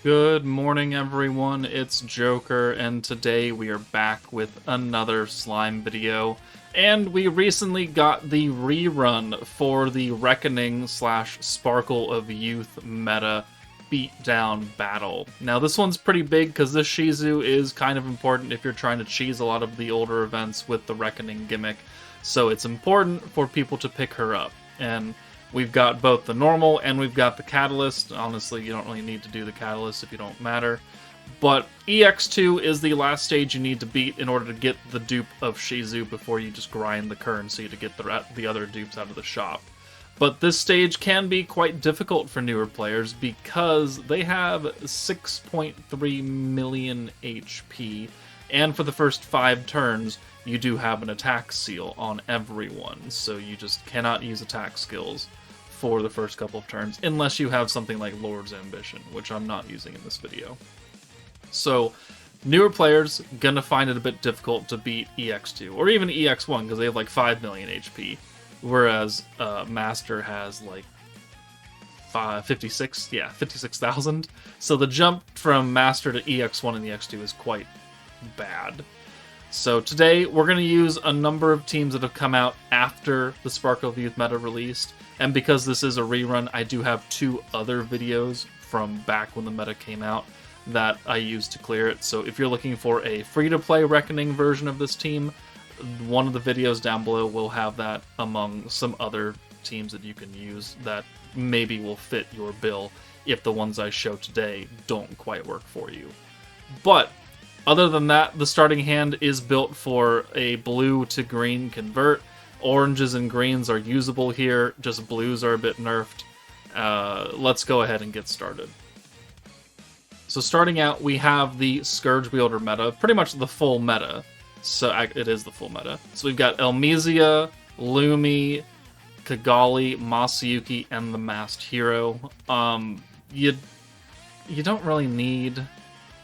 Good morning, everyone. It's Joker, and today we are back with another slime video. And we recently got the rerun for the Reckoning / Sparkle of Youth meta beatdown battle. Now, this one's pretty big because this Shizu is kind of important if you're trying to cheese a lot of the older events with the Reckoning gimmick. So it's important for people to pick her up. And we've got both the normal and we've got the catalyst. Honestly, you don't really need to do the catalyst if you don't matter. But EX2 is the last stage you need to beat in order to get the dupe of Shizu before you just grind the currency to get the other dupes out of the shop. But this stage can be quite difficult for newer players because they have 6.3 million HP, and for the first 5 turns, you do have an attack seal on everyone, so you just cannot use attack skills for the first couple of turns, unless you have something like Lord's Ambition, which I'm not using in this video. So, newer players gonna find it a bit difficult to beat EX2, or even EX1, because they have like 5 million HP, whereas Master has like 56,000. So the jump from Master to EX1 and EX2 is quite bad. So today we're going to use a number of teams that have come out after the Sparkle of Youth meta released, and because this is a rerun, I do have 2 other videos from back when the meta came out that I used to clear it. So if you're looking for a free-to-play Reckoning version of this team, one of the videos down below will have that among some other teams that you can use that maybe will fit your bill if the ones I show today don't quite work for you. But other than that, the starting hand is built for a blue to green convert. Oranges and greens are usable here, just blues are a bit nerfed. Let's go ahead and get started. So starting out, we have the Scourge Wielder meta, pretty much the full meta. So it is the full meta. So we've got Elmisia, Lumi, Kigali, Masayuki, and the Masked Hero. You don't really need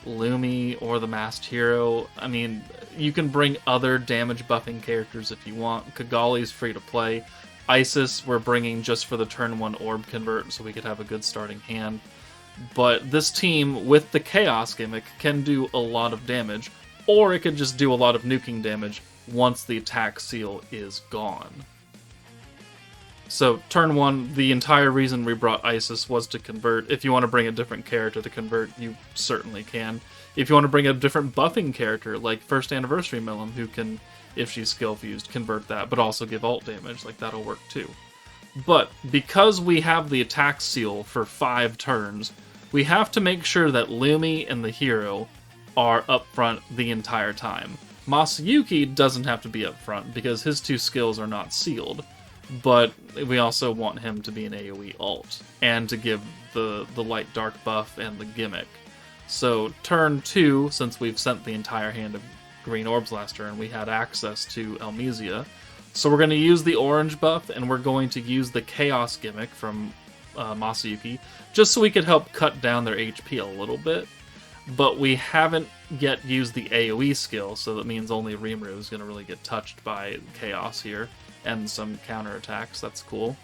Lumi or the Masked Hero. I mean, you can bring other damage buffing characters if you want. Kigali's free to play. Isis we're bringing just for the turn 1 orb convert so we could have a good starting hand. But this team with the Chaos gimmick can do a lot of damage, or it could just do a lot of nuking damage once the attack seal is gone. So, turn 1, the entire reason we brought Isis was to convert. If you want to bring a different character to convert, you certainly can. If you want to bring a different buffing character, like First Anniversary Millum, who can, if she's skill fused, convert that, but also give ult damage, like that'll work too. But, because we have the attack seal for 5 turns, we have to make sure that Lumi and the hero are up front the entire time. Masayuki doesn't have to be up front because his 2 skills are not sealed, but we also want him to be an AoE ult and to give the light dark buff and the gimmick. So turn 2, since we've sent the entire hand of green orbs last turn, we had access to Elmisia. So we're going to use the orange buff and we're going to use the Chaos gimmick from Masayuki just so we could help cut down their HP a little bit. But we haven't yet used the AoE skill, so that means only Rimuru is going to really get touched by Chaos here, and some counterattacks. That's cool.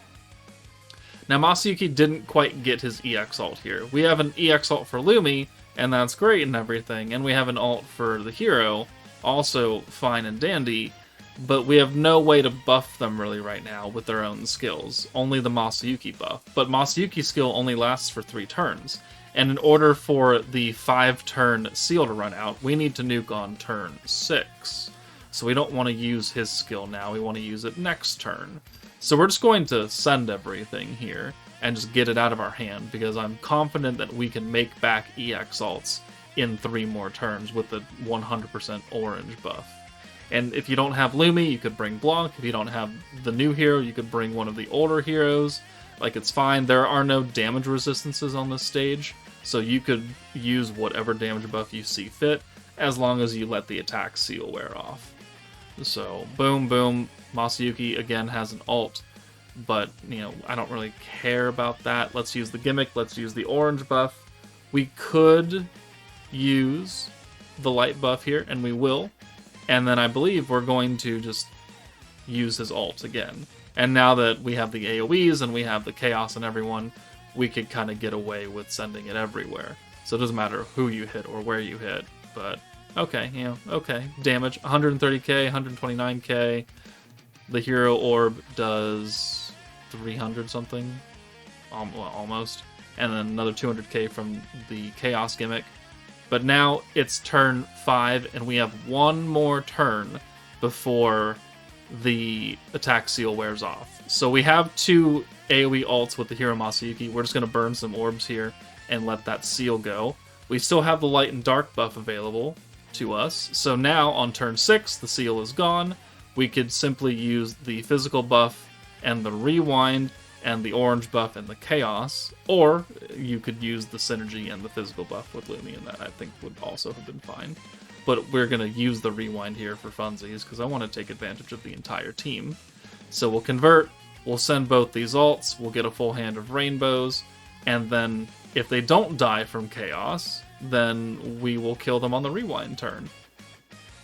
Now, Masayuki didn't quite get his EX ult here. We have an EX ult for Lumi, and that's great and everything, and we have an ult for the hero, also fine and dandy, but we have no way to buff them really right now with their own skills. Only the Masayuki buff. But Masayuki's skill only lasts for 3 turns. And in order for the 5-turn seal to run out, we need to nuke on turn 6. So we don't want to use his skill now, we want to use it next turn. So we're just going to send everything here, and just get it out of our hand, because I'm confident that we can make back EX ults in 3 more turns with the 100% orange buff. And if you don't have Lumi, you could bring Blanc. If you don't have the new hero, you could bring one of the older heroes. Like, it's fine. There are no damage resistances on this stage, so you could use whatever damage buff you see fit, as long as you let the attack seal wear off. So, boom, boom. Masayuki, again, has an ult, but, you know, I don't really care about that. Let's use the gimmick. Let's use the orange buff. We could use the light buff here, and we will. And then I believe we're going to just use his ult again. And now that we have the AoEs and we have the Chaos and everyone, we could kind of get away with sending it everywhere. So it doesn't matter who you hit or where you hit. But, okay, okay. Damage, 130k, 129k. The hero orb does 300 something. Well, almost. And then another 200k from the Chaos Gimmick. But now it's turn 5, and we have one more turn before the attack seal wears off. So we have 2 AoE ults with the hero Masayuki. We're just going to burn some orbs here and let that seal go. We still have the light and dark buff available to us. So now on turn 6, the seal is gone. We could simply use the physical buff and the rewind and the orange buff and the chaos, or you could use the synergy and the physical buff with Lumi, and that I think would also have been fine. But we're going to use the rewind here for funsies, because I want to take advantage of the entire team. So we'll convert, we'll send both these ults, we'll get a full hand of rainbows, and then if they don't die from chaos, then we will kill them on the rewind turn.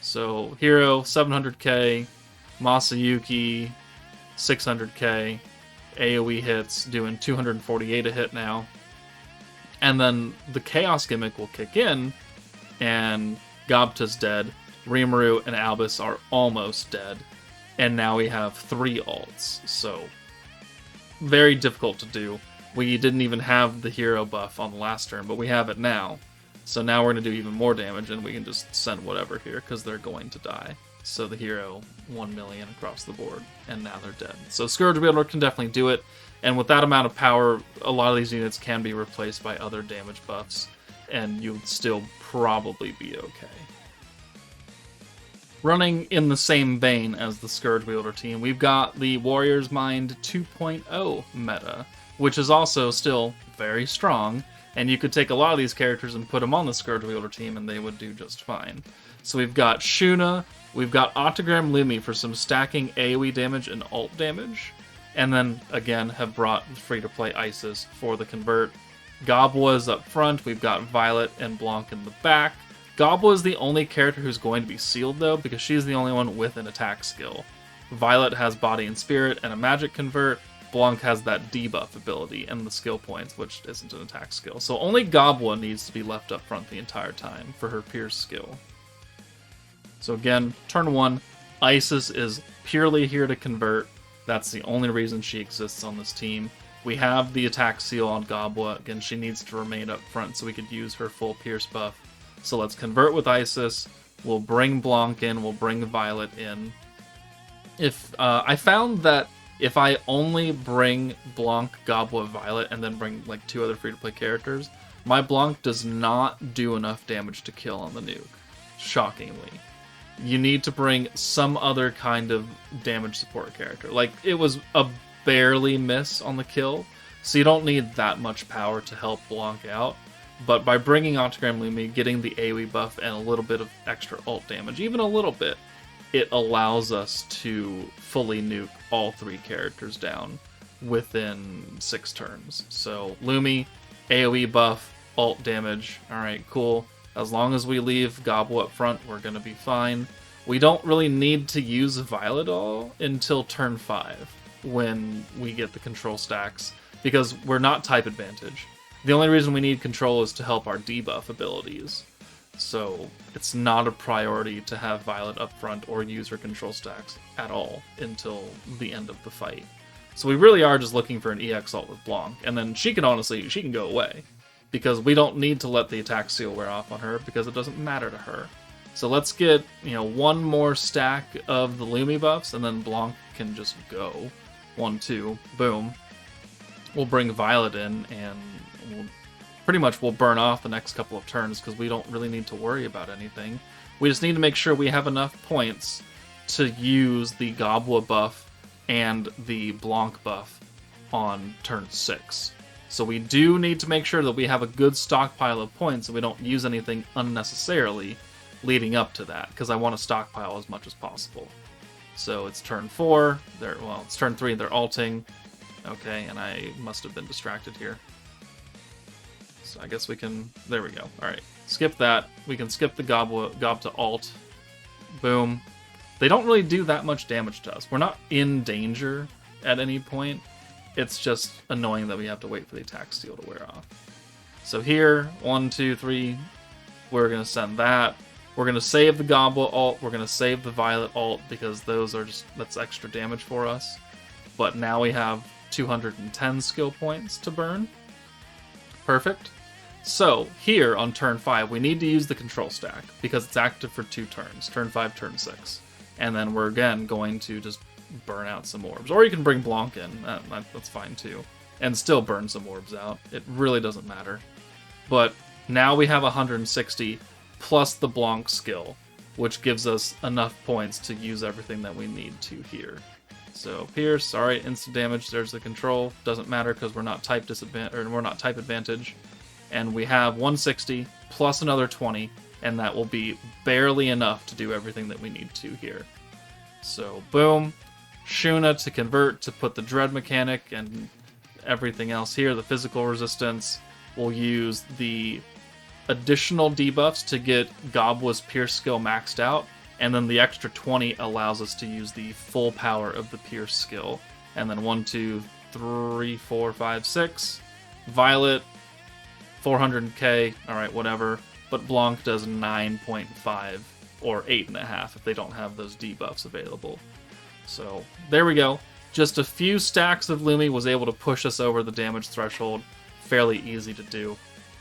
So hero, 700k, Masayuki, 600k, AoE hits, doing 248 a hit now. And then the Chaos Gimmick will kick in, and Gobta's dead. Rimuru and Albus are almost dead. And now we have 3 ults, so very difficult to do. We didn't even have the hero buff on the last turn, but we have it now. So now we're going to do even more damage, and we can just send whatever here, because they're going to die. So the hero, 1 million across the board, and now they're dead. So Scourge Wielder can definitely do it, and with that amount of power, a lot of these units can be replaced by other damage buffs, and you'd still probably be okay. Running in the same vein as the Scourge Wielder team, we've got the Warrior's Mind 2.0 meta, which is also still very strong, and you could take a lot of these characters and put them on the Scourge Wielder team, and they would do just fine. So we've got Shuna, we've got Octogram Lumi for some stacking AoE damage and ult damage, and then, again, have brought free-to-play Isis for the convert. Gobwa is up front, we've got Violet and Blanc in the back. Gobwa is the only character who's going to be sealed, though, because she's the only one with an attack skill. Violet has Body and Spirit and a magic convert. Blanc has that debuff ability and the skill points, which isn't an attack skill. So only Gobwa needs to be left up front the entire time for her Pierce skill. So again, turn 1, Isis is purely here to convert. That's the only reason she exists on this team. We have the attack seal on Gobwa. Again, she needs to remain up front so we could use her full Pierce buff. So let's convert with Isis. We'll bring Blanc in. We'll bring Violet in. I found that if I only bring Blanc, Gobwa, Violet, and then bring like 2 other free-to-play characters, my Blanc does not do enough damage to kill on the nuke. Shockingly. You need to bring some other kind of damage support character. Like, it was a barely miss on the kill, so you don't need that much power to help Blanc out. But by bringing Octogram Lumi, getting the AoE buff, and a little bit of extra ult damage, even a little bit, it allows us to fully nuke all 3 characters down within 6 turns. So, Lumi, AoE buff, ult damage, alright, cool. As long as we leave Gobwa up front, we're going to be fine. We don't really need to use Violet at all until turn 5, when we get the control stacks, because we're not type advantage. The only reason we need control is to help our debuff abilities. So it's not a priority to have Violet up front or use her control stacks at all until the end of the fight. So we really are just looking for an EX ult with Blanc, and then she can go away. Because we don't need to let the attack seal wear off on her, because it doesn't matter to her. So let's get, 1 more stack of the Lumi buffs, and then Blanc can just go. 1, 2, boom. We'll bring Violet in, and we'll burn off the next couple of turns, because we don't really need to worry about anything. We just need to make sure we have enough points to use the Gobwa buff and the Blanc buff on turn 6. So we do need to make sure that we have a good stockpile of points so we don't use anything unnecessarily leading up to that, because I want to stockpile as much as possible. So it's turn 4, it's turn 3, they're ulting. Okay, and I must have been distracted here. So I guess we can, there we go. Alright, skip that. We can skip the Gobta ult. Boom. They don't really do that much damage to us. We're not in danger at any point. It's just annoying that we have to wait for the attack seal to wear off. So here, 1, 2, 3, we're going to send that. We're going to save the Goblin ult. We're going to save the Violet ult because those are that's extra damage for us. But now we have 210 skill points to burn. Perfect. So here on turn 5, we need to use the control stack because it's active for 2 turns, turn 5, turn 6. And then we're again going to just burn out some orbs. Or you can bring Blanc in, that's fine too. And still burn some orbs out. It really doesn't matter. But now we have 160 plus the Blanc skill, which gives us enough points to use everything that we need to here. So Pierce, sorry, instant damage, there's the control. Doesn't matter because we're not type advantage. And we have 160 plus another 20, and that will be barely enough to do everything that we need to here. So boom, Shuna to convert to put the Dread mechanic and everything else here, the physical resistance. We'll use the additional debuffs to get Gobwa's Pierce skill maxed out, and then the extra 20 allows us to use the full power of the Pierce skill. And then 1, 2, 3, 4, 5, 6. Violet, 400k, alright, whatever. But Blanc does 9.5 or 8.5 if they don't have those debuffs available. So there we go. Just a few stacks of Lumi was able to push us over the damage threshold. Fairly easy to do.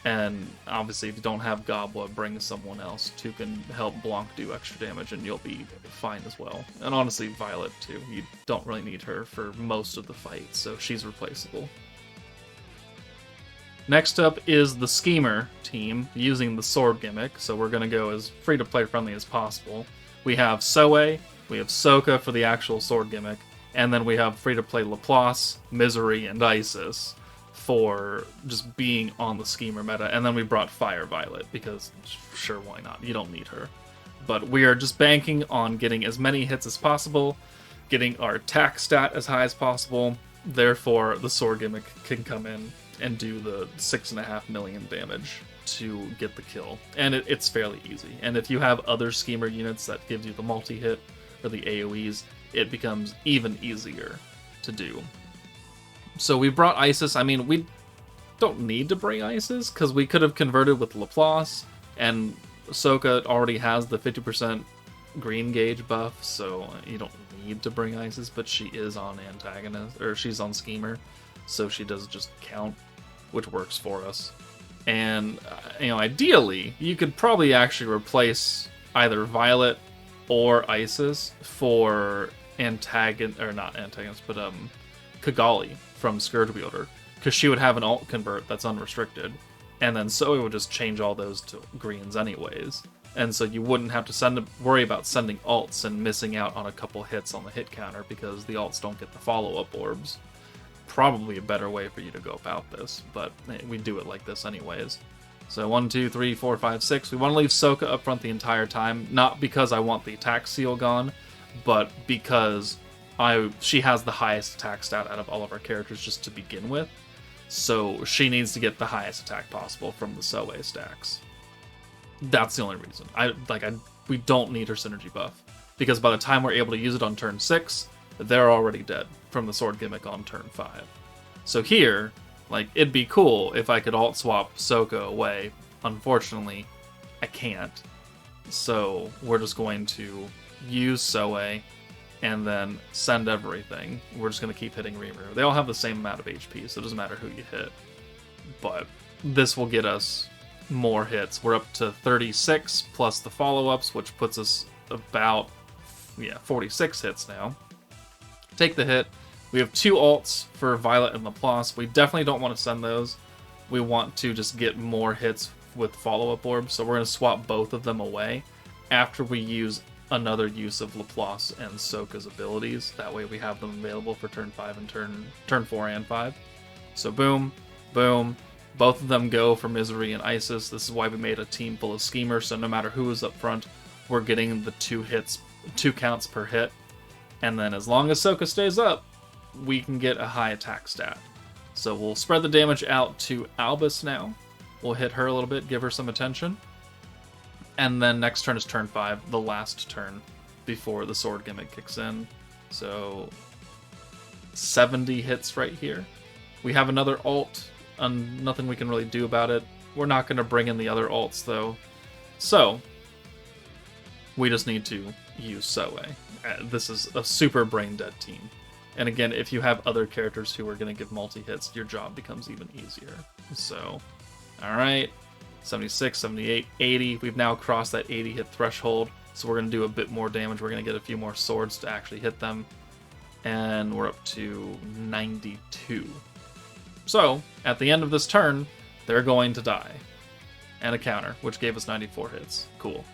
And obviously if you don't have Gobwa, bring someone else who can help Blanc do extra damage and you'll be fine as well. And honestly, Violet too. You don't really need her for most of the fight, so she's replaceable. Next up is the Schemer team using the sword gimmick, so we're going to go as free-to-play friendly as possible. We have Soe, we have Soka for the actual sword gimmick, and then we have free-to-play Laplace, Misery, and Isis for just being on the Schemer meta, and then we brought Fire Violet, because sure, why not? You don't need her. But we are just banking on getting as many hits as possible, getting our attack stat as high as possible, therefore the sword gimmick can come in and do the 6.5 million damage to get the kill. And it's fairly easy. And if you have other Schemer units that gives you the multi-hit or the AoEs, it becomes even easier to do. So we brought Isis. I mean, we don't need to bring Isis because we could have converted with Laplace, and Ahsoka already has the 50% green gauge buff, so you don't need to bring Isis, but she is on antagonist, or she's on Schemer, so she does just count, which works for us. And ideally, you could probably actually replace either Violet or Isis for Kigali from Scourge Wielder, because she would have an alt convert that's unrestricted, and then Zoe would just change all those to greens anyways. And so you wouldn't have to worry about sending alts and missing out on a couple hits on the hit counter because the alts don't get the follow-up orbs. Probably a better way for you to go about this, but we do it like this anyways. So 1, 2, 3, 4, 5, 6. We want to leave Soka up front the entire time, not because I want the attack seal gone, but because she has the highest attack stat out of all of our characters just to begin with. So she needs to get the highest attack possible from the Soe stacks. That's the only reason. We don't need her synergy buff, because by the time we're able to use it on turn 6, they're already dead from the sword gimmick on turn 5. So here, it'd be cool if I could alt swap Soka away. Unfortunately, I can't. So we're just going to use Soe and then send everything. We're just going to keep hitting Rimuru. They all have the same amount of HP, so it doesn't matter who you hit. But this will get us more hits. We're up to 36 plus the follow-ups, which puts us about 46 hits now. Take the hit. We have 2 alts for Violet and Laplace. We definitely don't want to send those. We want to just get more hits with follow-up orbs, so we're going to swap both of them away after we use another use of Laplace and Soka's abilities. That way we have them available for turn 5 and turn 4 and 5. So boom, boom. Both of them go for Misery and Isis. This is why we made a team full of Schemers, so no matter who is up front, we're getting the 2 counts per hit. And then as long as Soka stays up, we can get a high attack stat. So we'll spread the damage out to Albus now. We'll hit her a little bit, give her some attention. And then next turn is turn 5, the last turn before the sword gimmick kicks in. So 70 hits right here. We have another ult, and nothing we can really do about it. We're not going to bring in the other alts, though. So, we just need to use Soe. This is a super brain-dead team. And again, if you have other characters who are going to give multi-hits, your job becomes even easier. So, alright. 76, 78, 80. We've now crossed that 80 hit threshold. So we're going to do a bit more damage. We're going to get a few more swords to actually hit them. And we're up to 92. So, at the end of this turn, they're going to die. And a counter, which gave us 94 hits. Cool.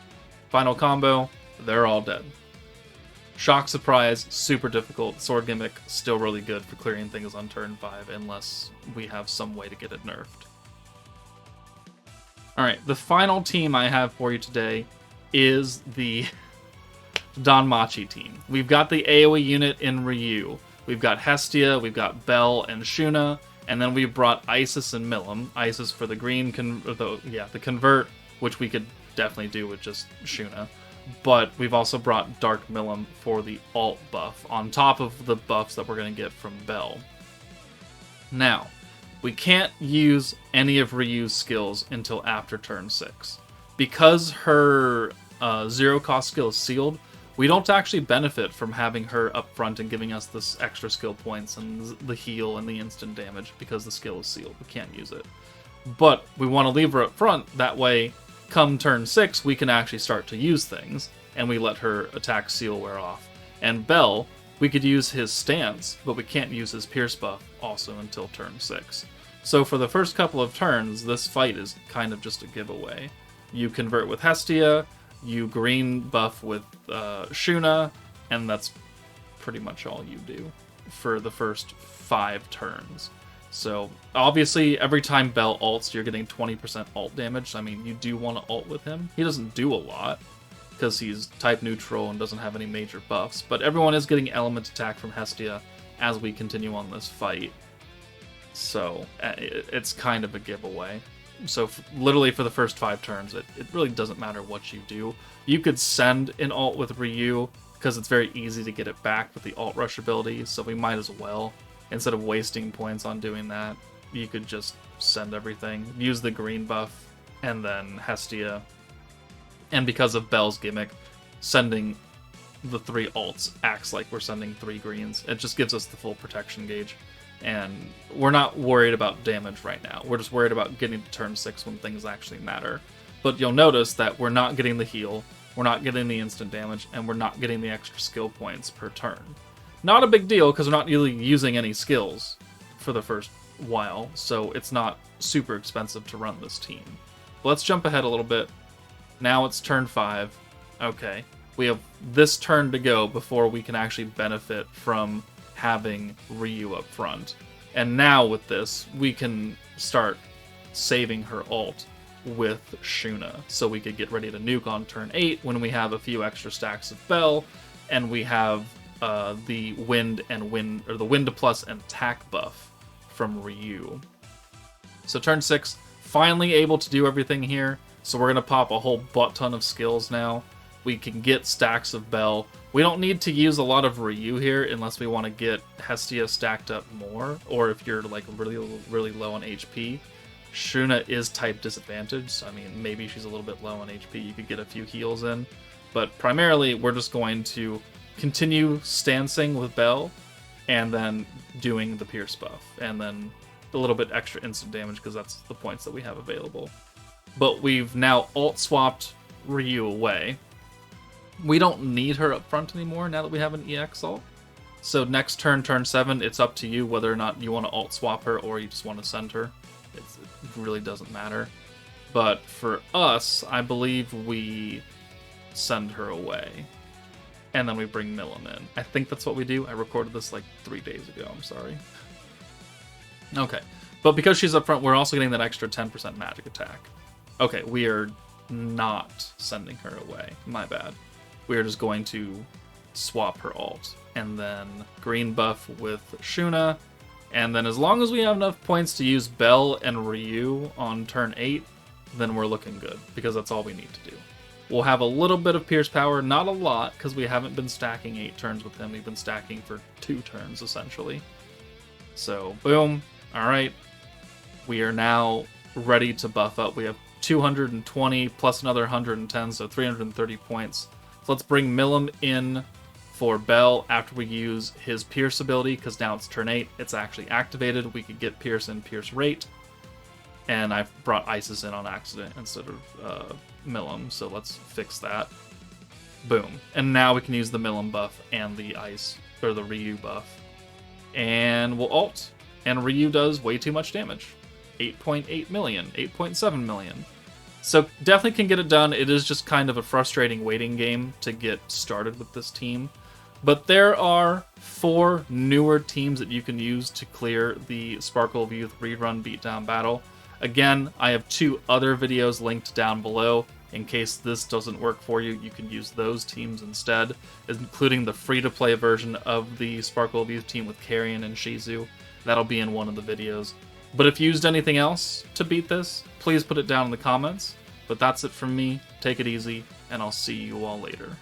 Final combo, they're all dead. Shock Surprise, super difficult. Sword Gimmick, still really good for clearing things on turn 5, unless we have some way to get it nerfed. Alright, the final team I have for you today is the Danmachi team. We've got the AoE unit in Ryu. We've got Hestia, we've got Belle and Shuna, and then we brought Isis and Milim. Isis for the green, the convert, which we could definitely do with just Shuna. But we've also brought Dark Milim for the alt buff, on top of the buffs that we're going to get from Belle. Now, we can't use any of Ryu's skills until after turn 6. Because her zero-cost skill is sealed, we don't actually benefit from having her up front and giving us this extra skill points and the heal and the instant damage because the skill is sealed. We can't use it. But we want to leave her up front, that way, come turn 6, we can actually start to use things, and we let her attack seal wear off. And Belle, we could use his stance, but we can't use his pierce buff also until turn 6. So for the first couple of turns, this fight is kind of just a giveaway. You convert with Hestia, you green buff with Shuna, and that's pretty much all you do for the first 5 turns. So, obviously, every time Belle ults, you're getting 20% ult damage. I mean, you do want to ult with him. He doesn't do a lot, because he's type neutral and doesn't have any major buffs. But everyone is getting element attack from Hestia as we continue on this fight. So, it's kind of a giveaway. So, literally for the first 5 turns, it really doesn't matter what you do. You could send an ult with Ryu, because it's very easy to get it back with the ult rush ability, so we might as well. Instead of wasting points on doing that, you could just send everything. Use the green buff, and then Hestia. And because of Belle's gimmick, sending the 3 ults acts like we're sending 3 greens. It just gives us the full protection gauge. And we're not worried about damage right now. We're just worried about getting to turn 6 when things actually matter. But you'll notice that we're not getting the heal, we're not getting the instant damage, and we're not getting the extra skill points per turn. Not a big deal, because we're not really using any skills for the first while, so it's not super expensive to run this team. But let's jump ahead a little bit. Now it's turn 5. Okay, we have this turn to go before we can actually benefit from having Ryu up front. And now with this, we can start saving her ult with Shuna, so we could get ready to nuke on turn 8 when we have a few extra stacks of Belle, and we have the wind plus and attack buff from Ryu. So turn 6, finally able to do everything here. So we're gonna pop a whole butt ton of skills now. We can get stacks of Belle. We don't need to use a lot of Ryu here unless we want to get Hestia stacked up more, or if you're like really low on HP. Shuna is type disadvantaged, so I mean maybe she's a little bit low on HP. You could get a few heals in, but primarily we're just going to continue stancing with Belle, and then doing the pierce buff, and then a little bit extra instant damage because that's the points that we have available. But we've now ult swapped Ryu away. We don't need her up front anymore now that we have an EX ult. So next turn, turn 7, it's up to you whether or not you want to ult swap her or you just want to send her. It really doesn't matter. But for us, I believe we send her away. And then we bring Milim in. I think that's what we do. I recorded this like 3 days ago. I'm sorry. Okay. But because she's up front, we're also getting that extra 10% magic attack. Okay, we are not sending her away. My bad. We are just going to swap her ult. And then green buff with Shuna. And then as long as we have enough points to use Belle and Ryu on turn 8, then we're looking good. Because that's all we need to do. We'll have a little bit of Pierce Power, not a lot, because we haven't been stacking 8 turns with him. We've been stacking for 2 turns, essentially. So, boom. Alright. We are now ready to buff up. We have 220 plus another 110, so 330 points. So let's bring Milim in for Bell after we use his Pierce ability, because now it's turn 8. It's actually activated. We could get Pierce and Pierce Rate. And I brought Isis in on accident instead of Milim, so let's fix that. Boom. And now we can use the Milim buff and the Ice, or the Ryu buff. And we'll ult. And Ryu does way too much damage. 8.8 million, 8.7 million. So definitely can get it done. It is just kind of a frustrating waiting game to get started with this team. But there are 4 newer teams that you can use to clear the Sparkle of Youth rerun beatdown battle. Again, I have 2 other videos linked down below. In case this doesn't work for you, you can use those teams instead, including the free-to-play version of the Sparkle of Youth team with Carrion and Shizu. That'll be in one of the videos. But if you used anything else to beat this, please put it down in the comments. But that's it from me. Take it easy, and I'll see you all later.